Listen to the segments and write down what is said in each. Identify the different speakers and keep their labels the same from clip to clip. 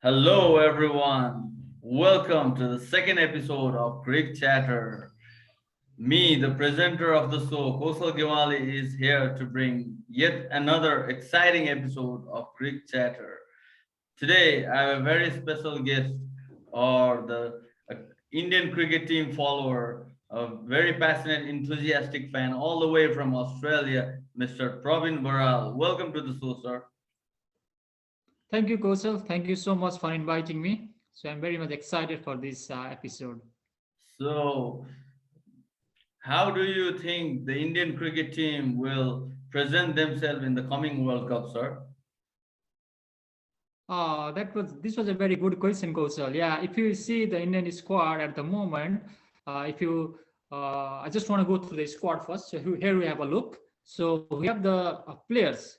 Speaker 1: Hello, everyone. Welcome to the second episode of CriChatter. Me, the presenter of the show, Kaushal Gyawali, is here to bring yet another exciting episode of CriChatter. Today, I have a very special guest, or the Indian cricket team follower, a very passionate, enthusiastic fan, all the way from Australia, Mr. Pravin Varal. Welcome to the show, sir.
Speaker 2: Thank you, Kaushal. Thank you so much for inviting me. So I'm very much excited for this episode.
Speaker 1: So, how do you think the Indian cricket team will present themselves in the coming World Cup, sir?
Speaker 2: This was a very good question, Kaushal. Yeah, if you see the Indian squad at the moment, if you I just want to go through the squad first. So here we have a look. So we have the players.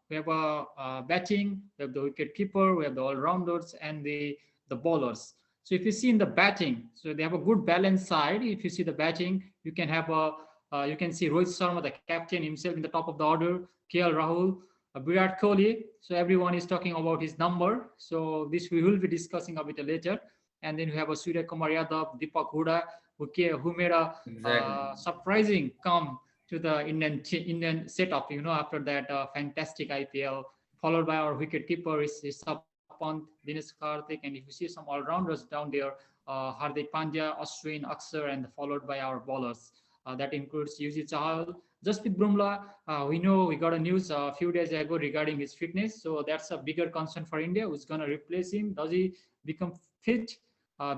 Speaker 2: We have batting, we have the wicket keeper, we have the all rounders, and the bowlers. So if you see in the batting, so they have a good balanced side. If you see the batting, you can see Rohit Sharma, the captain himself, in the top of the order. KL Rahul, Virat Kohli. So everyone is talking about his number. So this we will be discussing a bit later. And then we have a Surya Kumar Yadav, Deepak Huda, who made a
Speaker 1: Exactly.
Speaker 2: surprising come to the Indian setup. After that fantastic IPL, followed by our wicket keeper is Rishabh Pant, Dinesh Karthik, and if you see some all-rounders down there, Hardik Pandya, Ashwin, Akshar, and followed by our bowlers. That includes Yuji Chahal, Jasprit Bumrah. We know we got a news a few days ago regarding his fitness, so that's a bigger concern for India. Who's going to replace him? Does he become fit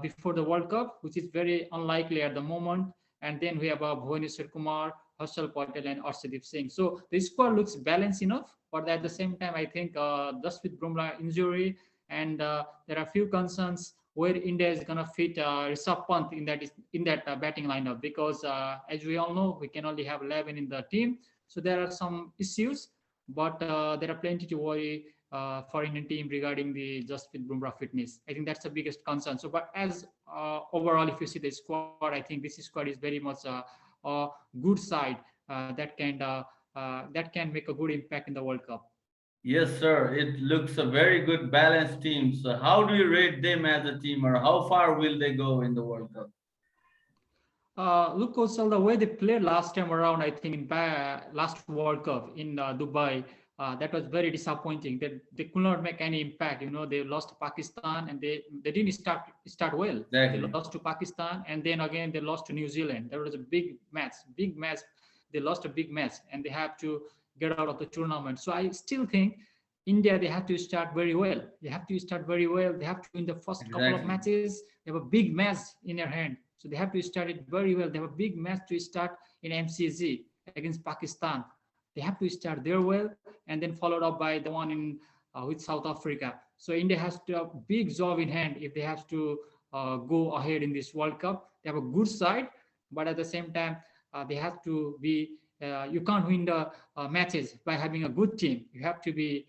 Speaker 2: before the World Cup, which is very unlikely at the moment? And then we have Bhuvaneshwar Kumar, Harshal Patel, and Arshdeep Singh. So the squad looks balanced enough, but at the same time, I think Jasprit Bumrah injury, and there are few concerns where India is going to fit Rishabh Pant in that batting lineup, because as we all know, we can only have 11 in the team. So there are some issues, but there are plenty to worry for Indian team regarding the Jasprit Bumrah fitness. I think that's the biggest concern. So, but as overall, if you see the squad, I think this squad is very much a good side that can make a good impact in the World Cup.
Speaker 1: Yes, sir. It looks a very good balanced team. So, how do you rate them as a team, or how far will they go in the World Cup?
Speaker 2: Look, also the way they played last time around, I think in last World Cup in Dubai, that was very disappointing. They could not make any impact. They lost to Pakistan, and they didn't start well. They
Speaker 1: Exactly.
Speaker 2: lost to Pakistan, and then again they lost to New Zealand. There was a big match. They lost a big match, and they have to get out of the tournament. So I still think India, they have to start very well. They have to start very well. They have to win the first couple of
Speaker 1: Exactly.
Speaker 2: matches. They have a big match in their hand. So they have to start it very well. They have a big match to start in MCG against Pakistan. They have to start there well, and then followed up by the one in with South Africa. So India has to have a big job in hand if they have to go ahead in this World Cup. They have a good side, but at the same time, they have to be. You can't win the matches by having a good team. You have to be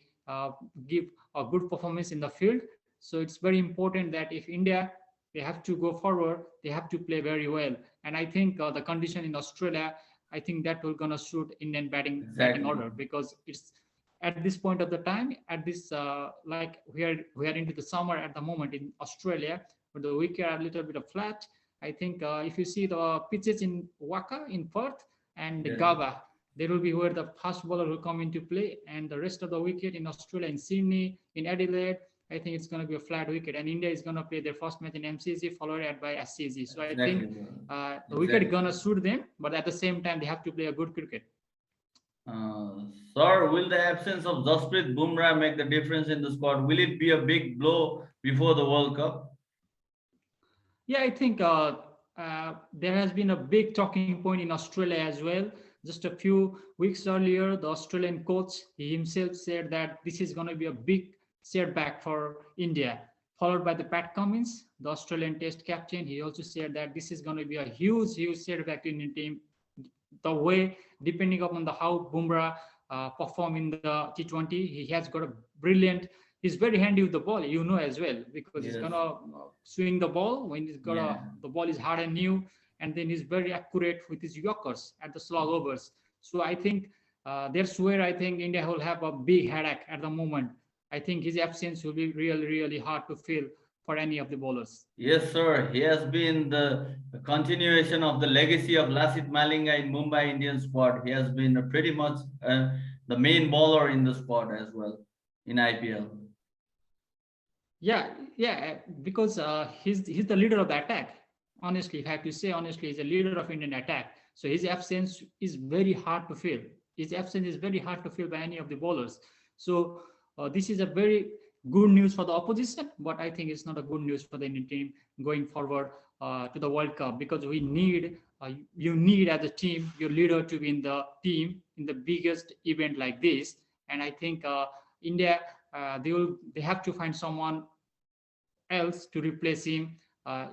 Speaker 2: give a good performance in the field. So it's very important that if India, they have to go forward, they have to play very well. And I think the condition in Australia, I think that will gonna suit Indian batting
Speaker 1: Exactly.
Speaker 2: order, because it's at this point of the time, at this like we are into the summer at the moment in Australia, where the wicket are a little bit of flat. I think if you see the pitches in Waka, in Perth, and
Speaker 1: Yes.
Speaker 2: Gaba, there will be where the fast bowler will come into play, and the rest of the wicket in Australia, in Sydney, in Adelaide, I think it's going to be a flat wicket, and India is going to play their first match in MCG, followed by SCG. So I think
Speaker 1: Exactly, bro.
Speaker 2: the wicket is
Speaker 1: Exactly.
Speaker 2: going to suit them, but at the same time, they have to play a good cricket.
Speaker 1: Sir, will the absence of Jasprit Bumrah make the difference in the squad? Will it be a big blow before the World Cup?
Speaker 2: Yeah, I think there has been a big talking point in Australia as well. Just a few weeks earlier, the Australian coach, he himself said that this is going to be a big setback for India. Followed by the Pat Cummins, the Australian Test captain, he also said that this is going to be a huge setback to Indian team. The way, depending upon the how Bumrah perform in the T20, he has got a brilliant. He's very handy with the ball, as well, because he's
Speaker 1: Yes.
Speaker 2: gonna swing the ball when he's got
Speaker 1: Yeah.
Speaker 2: the ball is hard and new, and then he's very accurate with his yorkers at the slog overs. So I think that's where I think India will have a big headache at the moment. I think his absence will be really, really hard to fill for any of the bowlers.
Speaker 1: Yes, sir. He has been the continuation of the legacy of Lasit Malinga in Mumbai Indian squad. He has been pretty much the main bowler in the squad as well in IPL.
Speaker 2: Yeah, yeah, because he's the leader of the attack. Honestly, if I have to say honestly, he's a leader of Indian attack. So his absence is very hard to fill. His absence is very hard to fill by any of the bowlers. So this is a very good news for the opposition, but I think it's not a good news for the Indian team going forward to the World Cup, because we need you need as a team your leader to be in the team in the biggest event like this. And I think India they have to find someone else to replace him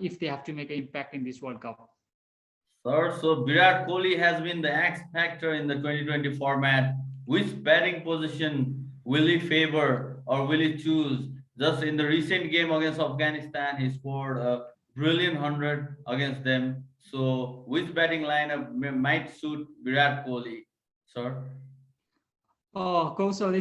Speaker 2: if they have to make an impact in this World Cup.
Speaker 1: Sir, so Virat Kohli has been the X factor in the 2020 format. Which batting position will he favor or will he choose? Just in the recent game against Afghanistan, he scored a brilliant 100 against them. So, which batting lineup might suit Virat Kohli, sir?
Speaker 2: Oh, Kaushal,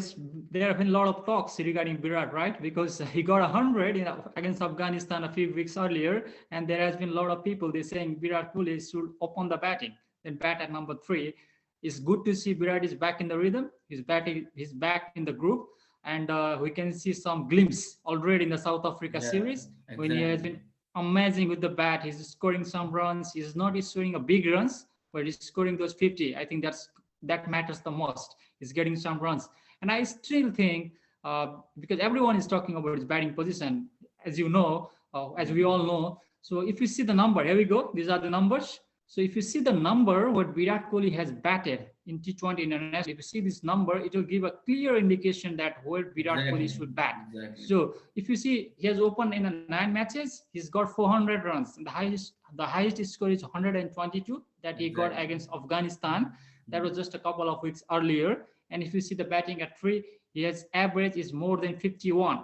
Speaker 2: there have been a lot of talks regarding Virat, right? Because he got 100 against Afghanistan a few weeks earlier, and there has been a lot of people they saying Virat Kohli should open the batting, then bat at number 3. It's good to see Virat is back in the rhythm. He's back in the group, and we can see some glimpse already in the South Africa series when he has been amazing with the bat. He's scoring some runs. He's not scoring a big runs, but he's scoring those 50. I think that matters the most. He's getting some runs. And I still think, because everyone is talking about his batting position, as you know, as we all know. So if you see the number, here we go. These are the numbers. So if you see the number what Virat Kohli has batted in T20 International, if you see this number, it will give a clear indication that where Virat Kohli should bat.
Speaker 1: Exactly.
Speaker 2: So if you see, he has opened in 9 matches, he's got 400 runs. And the highest score is 122 that he got against Afghanistan. That was just a couple of weeks earlier. And if you see the batting at 3, his average is more than 51.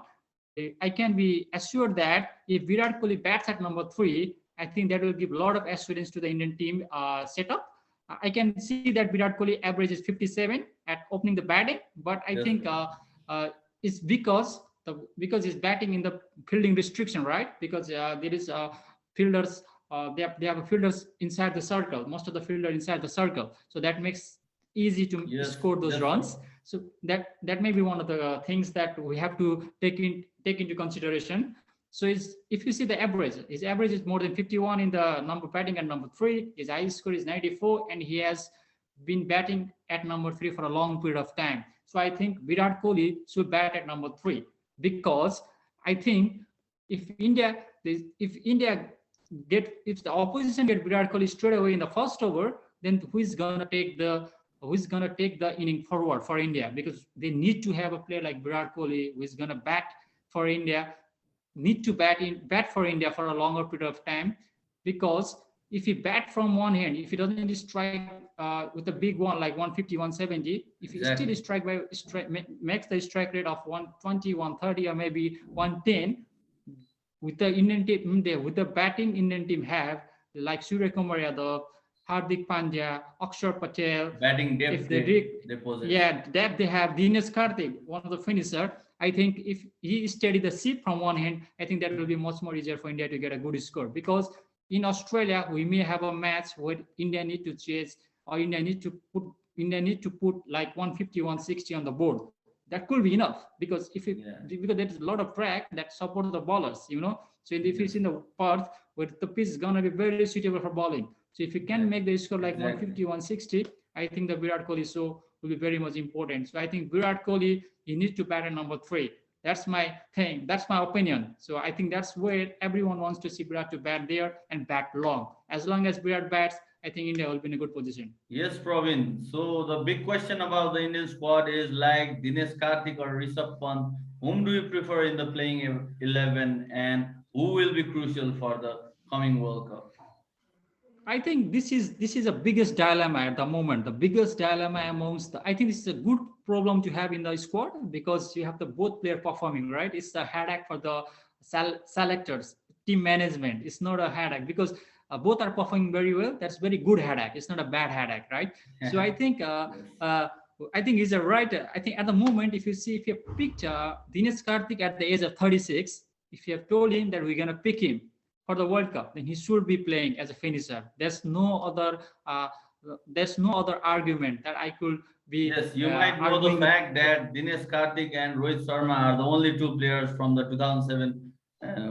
Speaker 2: I can be assured that if Virat Kohli bats at number 3, I think that will give a lot of assurance to the Indian team setup. I can see that Virat Kohli average is 57 at opening the batting, but I think it's because he's batting in the fielding restriction, right? Because there is fielders. They have fielders inside the circle. Most of the fielder inside the circle, so that makes easy to score those runs. So that may be one of the things that we have to take into consideration. So if you see the average, his average is more than 51 in the number batting at number 3. His highest score is 94, and he has been batting at number 3 for a long period of time. So I think Virat Kohli should bat at number 3, because I think if the opposition get Virat Kohli straight away in the first over, then who's gonna take the inning forward for India? Because they need to have a player like Virat Kohli who is gonna bat for India, need to bat for India for a longer period of time. Because if he bat from one hand, if he doesn't strike with a big one like 150, 170, if he still makes the strike rate of 120, 130, or maybe 110, with the Indian team, with the batting Indian team have like Surya Kumar Yadav, Hardik Pandya, Akshar Patel,
Speaker 1: batting depth.
Speaker 2: If depth they have Dinesh Karthik, one of the finisher. I think if he steady the ship from one hand, I think that will be much more easier for India to get a good score. Because in Australia, we may have a match where India need to chase, or India need to put like 150, 160 on the board. That could be enough, because because there's a lot of track that supports the bowlers, So if it's in the Perth, where the pitch is gonna be very suitable for bowling. So if you can make the score like 150, 160, I think the Virat Kohli show will be very much important. So I think Virat Kohli, he needs to bat at number 3. That's my thing. That's my opinion. So I think that's where everyone wants to see Virat to bat there and bat long. As long as Virat bats, I think India will be in a good position.
Speaker 1: Yes, Praveen. So the big question about the Indian squad is like Dinesh Karthik or Rishabh Pant. Whom do you prefer in the playing 11, and who will be crucial for the coming World Cup?
Speaker 2: I think this is the biggest dilemma at the moment. The biggest dilemma I think this is a good problem to have in the squad, because you have the both player performing, right? It's a headache for the selectors, team management. It's not a headache because both are performing very well. That's very good headache. It's not a bad headache, right? So I think I think he's a right. I think at the moment, if you picked Dinesh Karthik at the age of 36, if you have told him that we're gonna pick him for the World Cup, then he should be playing as a finisher. There's no other argument that I could be
Speaker 1: Yes, you might know the
Speaker 2: arguing with.
Speaker 1: fact that Dinesh Karthik and Rohit Sharma are the only two players from the 2007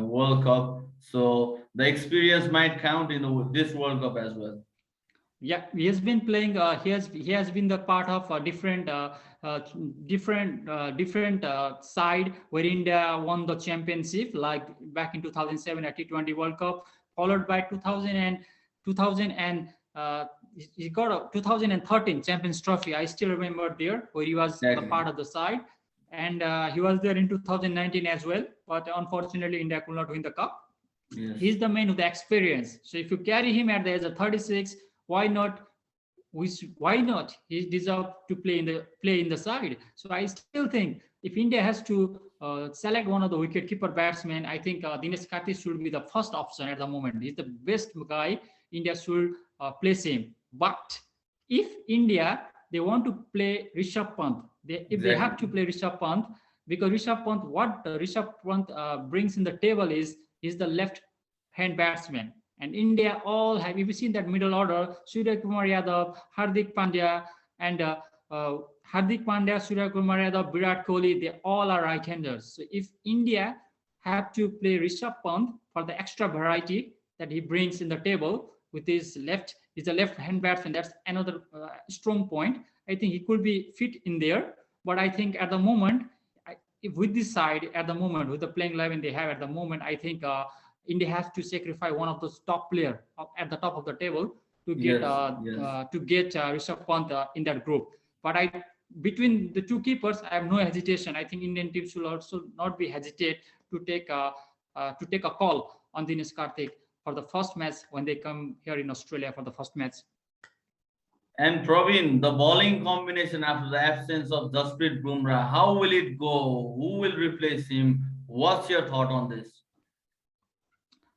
Speaker 1: World Cup. So the experience might count in this World Cup as well.
Speaker 2: Yeah, he has been playing. He has been the part of a uh, different side where India won the championship, like back in 2007 at T20 World Cup, followed by 2000 and he got a 2013 Champions Trophy. I still remember there where he was the
Speaker 1: Exactly.
Speaker 2: part of the side, and he was there in 2019 as well. But unfortunately, India could not win the cup.
Speaker 1: Yes.
Speaker 2: He's the man with the experience. So if you carry him at the age of 36, why not? Why not? He deserves to play in the side. So I still think if India has to select one of the wicket-keeper batsmen, I think Dinesh Karthik should be the first option at the moment. He's the best guy. India should place him. But if India they want to play Rishabh Pant, if they have to
Speaker 1: Exactly.
Speaker 2: play Rishabh Pant, because Rishabh Pant, what Rishabh Pant brings in the table is the left hand batsman. And India all have, if you see that middle order, Surya Kumar Yadav, Hardik Pandya, and Hardik Pandya, Surya Kumar Yadav, Virat Kohli, they all are right-handers. So if India have to play Rishabh Pant for the extra variety that he brings in the table with his left, he's a left-hand batsman. That's another strong point. I think he could be fit in there. But I think at the moment, if with this side at the moment, with the playing 11 they have at the moment, I think India has to sacrifice one of those top player at the top of the table to get
Speaker 1: Yes. Yes.
Speaker 2: Rishabh Pant in that group. But between the two keepers, I have no hesitation. I think Indian team should also not be hesitate to take a call on Dinesh Karthik for the first match when they come here in Australia for the first match.
Speaker 1: And Praveen, the bowling combination after the absence of Jasprit Bumrah, how will it go? Who will replace him? What's your thought on this?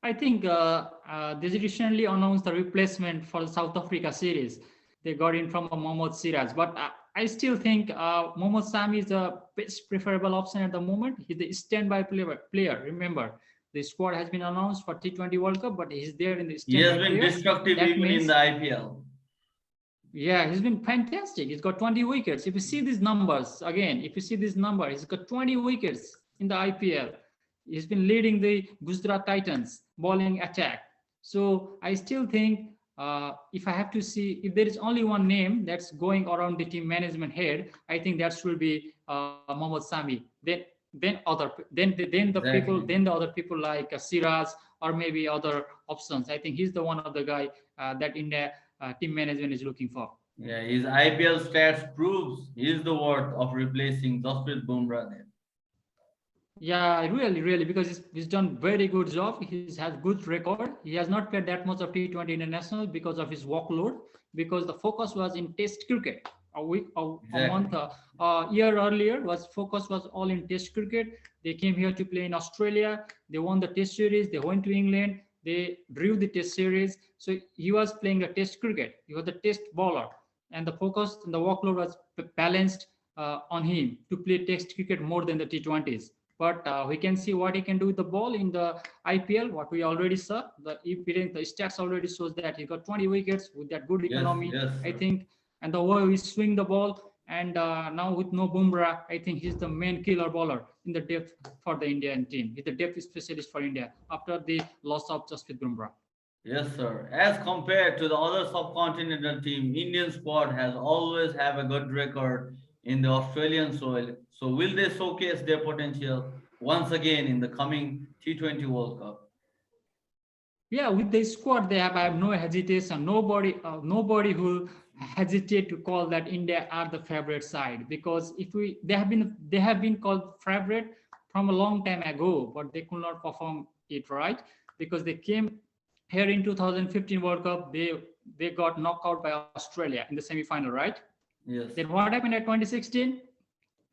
Speaker 2: I think they recently announced the replacement for the South Africa series. They got in from Mohammad Siraj, but I still think Mohammad Sami is the best preferable option at the moment. He's the standby player. Remember, the squad has been announced for T20 World Cup, but he's there in the
Speaker 1: He has
Speaker 2: standby
Speaker 1: been
Speaker 2: players.
Speaker 1: destructive
Speaker 2: That
Speaker 1: even in
Speaker 2: means,
Speaker 1: the IPL.
Speaker 2: yeah, he's been fantastic. He's got 20 wickets. If you see these numbers again, if you see this number, he's got 20 wickets in the IPL. He's been leading the Gujarat Titans bowling attack. So I still think if I have to see, if there is only one name that's going around the team management head, I think that should be Mohammad Sami.
Speaker 1: Exactly.
Speaker 2: Then the other people like Siraj or maybe other options. I think he's the one of the guy that India team management is looking for.
Speaker 1: Yeah, his IPL stats proves he's the worth of replacing Jasprit Bumrah there.
Speaker 2: Yeah, really, because he's done very good job. He has good record. He has not played that much of T20 international because of his workload. Because the focus was in Test cricket. A month,
Speaker 1: Exactly.
Speaker 2: a year earlier, focus was all in Test cricket. They came here to play in Australia. They won the Test series. They went to England. They drew the Test series. So he was playing a Test cricket. He was the Test bowler, and the focus and the workload was balanced on him to play Test cricket more than the T20s. But we can see what he can do with the ball in the IPL. What we already saw, the stats already shows that he got 20 wickets with that good
Speaker 1: Yes,
Speaker 2: economy,
Speaker 1: yes,
Speaker 2: I
Speaker 1: sir.
Speaker 2: think, and the way we swing the ball. And now with no Bumrah, I think he's the main killer bowler in the depth for the Indian team. He's the depth specialist for India after the loss of Jasprit Bumrah.
Speaker 1: Yes, sir. As compared to the other subcontinental team, Indian squad has always have a good record in the Australian soil. So will they showcase their potential once again in the coming T20 World Cup?
Speaker 2: Yeah, with the squad they have, I have no hesitation. Nobody who hesitate to call that India are the favorite side, because if we they have been called favorite from a long time ago, but they could not perform it right because they came here in 2015 World Cup. They got knocked out by Australia in the semi-final, right?
Speaker 1: Yes.
Speaker 2: Then what happened at 2016?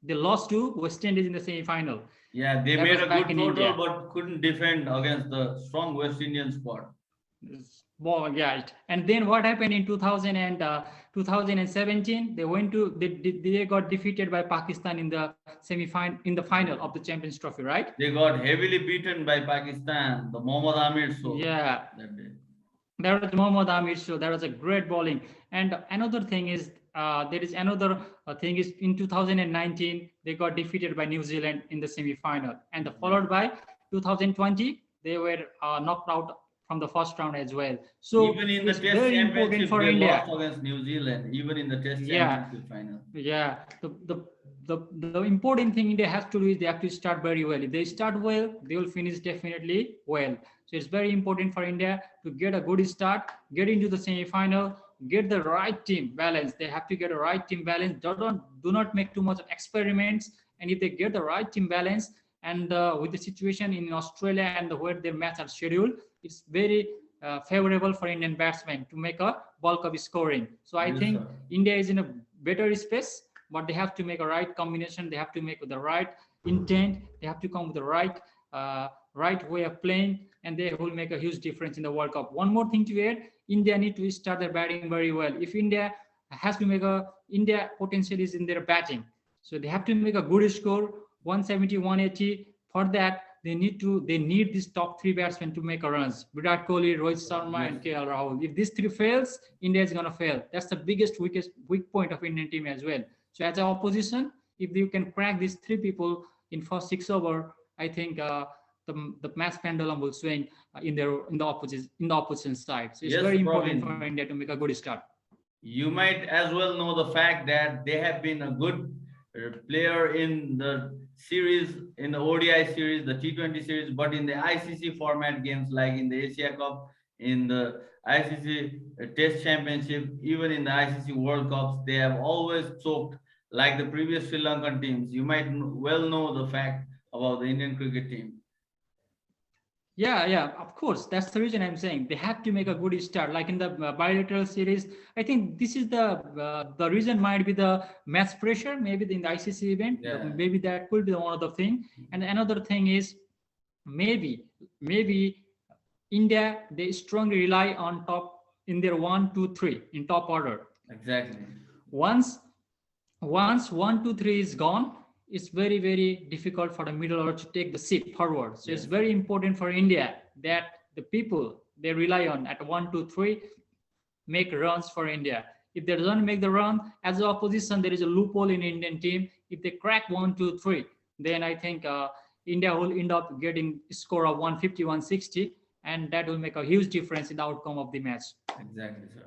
Speaker 2: They lost to West Indies in the semi-final.
Speaker 1: Yeah, they
Speaker 2: That
Speaker 1: made
Speaker 2: was
Speaker 1: a
Speaker 2: back
Speaker 1: good
Speaker 2: in
Speaker 1: total
Speaker 2: India.
Speaker 1: but couldn't defend against the strong West Indian squad.
Speaker 2: Well, yeah. And then what happened in 2000 and 2017? They went to they got defeated by Pakistan in the semi-final, in the final of the Champions Trophy, right?
Speaker 1: They got heavily beaten by Pakistan, the Mohammad Amir show
Speaker 2: Yeah,
Speaker 1: that day.
Speaker 2: there was Mohammad Amir show. There was a great bowling. And another thing is, there is another thing is in 2019 they got defeated by New Zealand in the semi-final, and
Speaker 1: Yeah.
Speaker 2: followed by 2020 they were knocked out from the first round as well. So
Speaker 1: Even in the
Speaker 2: it's
Speaker 1: Test
Speaker 2: very important
Speaker 1: Championship,
Speaker 2: for
Speaker 1: they lost
Speaker 2: India.
Speaker 1: against New Zealand, even in the Test
Speaker 2: Yeah,
Speaker 1: Championship final.
Speaker 2: yeah. The important thing India has to do is they have to start very well. If they start well, they will finish definitely well. So it's very important for India to get a good start, get into the semi-final, get the right team balance. They have to get a right team balance. Do not make too much of experiments. And if they get the right team balance, and with the situation in Australia and where their matches are scheduled, it's very favorable for Indian batsmen to make a bulk of scoring. So I
Speaker 1: Yes,
Speaker 2: think
Speaker 1: sir.
Speaker 2: India is in a better space, but they have to make a right combination. They have to make the right intent. They have to come with the right way of playing, and they will make a huge difference in the World Cup. One more thing to add: India need to start their batting very well. If India has to make a India potential is in their batting, so they have to make a good score, 170, 180. For that, they need these top three batsmen to make a runs. Virat Kohli, Rohit Sharma,
Speaker 1: Yes.
Speaker 2: and KL Rahul. If these three fails, India is gonna fail. That's the weak point of Indian team as well. So as an opposition, if you can crack these three people in first six over, I think the match pendulum will swing in the opposition side. So it's
Speaker 1: Yes,
Speaker 2: very important for
Speaker 1: Praveen.
Speaker 2: India to make a good start.
Speaker 1: You might as well know the fact that they have been a good player in the series, in the ODI series, the T20 series, but in the ICC format games like in the Asia Cup, in the ICC Test Championship, even in the ICC World Cups, they have always choked like the previous Sri Lankan teams. You might well know the fact about the Indian cricket team.
Speaker 2: Yeah, yeah, of course. That's the reason I'm saying they have to make a good start. Like in the bilateral series, I think this is the reason might be the match pressure. Maybe in the ICC event,
Speaker 1: Yeah,
Speaker 2: maybe that could be one of the thing. And another thing is maybe India they strongly rely on top in their 1, 2, 3 in top order.
Speaker 1: exactly.
Speaker 2: Once once 1, 2, 3 is gone, it's very difficult for the middle order to take the ship forward. So it's
Speaker 1: Yes.
Speaker 2: very important for India that the people they rely on at 1, 2, 3 make runs for India. If they don't make the run, as an opposition, there is a loophole in Indian team. If they crack 1, 2, 3, then I think India will end up getting a score of 150, 160, and that will make a huge difference in the outcome of the match.
Speaker 1: Exactly, sir.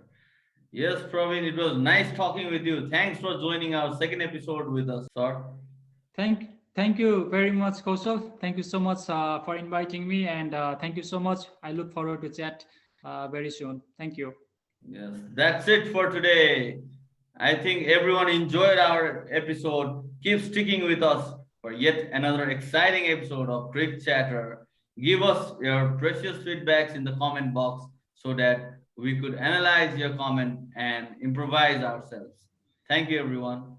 Speaker 1: Yes, Praveen, it was nice talking with you. Thanks for joining our second episode with us, sir.
Speaker 2: Thank you very much, Kaushal. Thank you so much for inviting me, and thank you so much. I look forward to chat very soon. Thank you.
Speaker 1: Yes, that's it for today. I think everyone enjoyed our episode. Keep sticking with us for yet another exciting episode of CriChatter. Give us your precious feedbacks in the comment box so that we could analyze your comment and improvise ourselves. Thank you, everyone.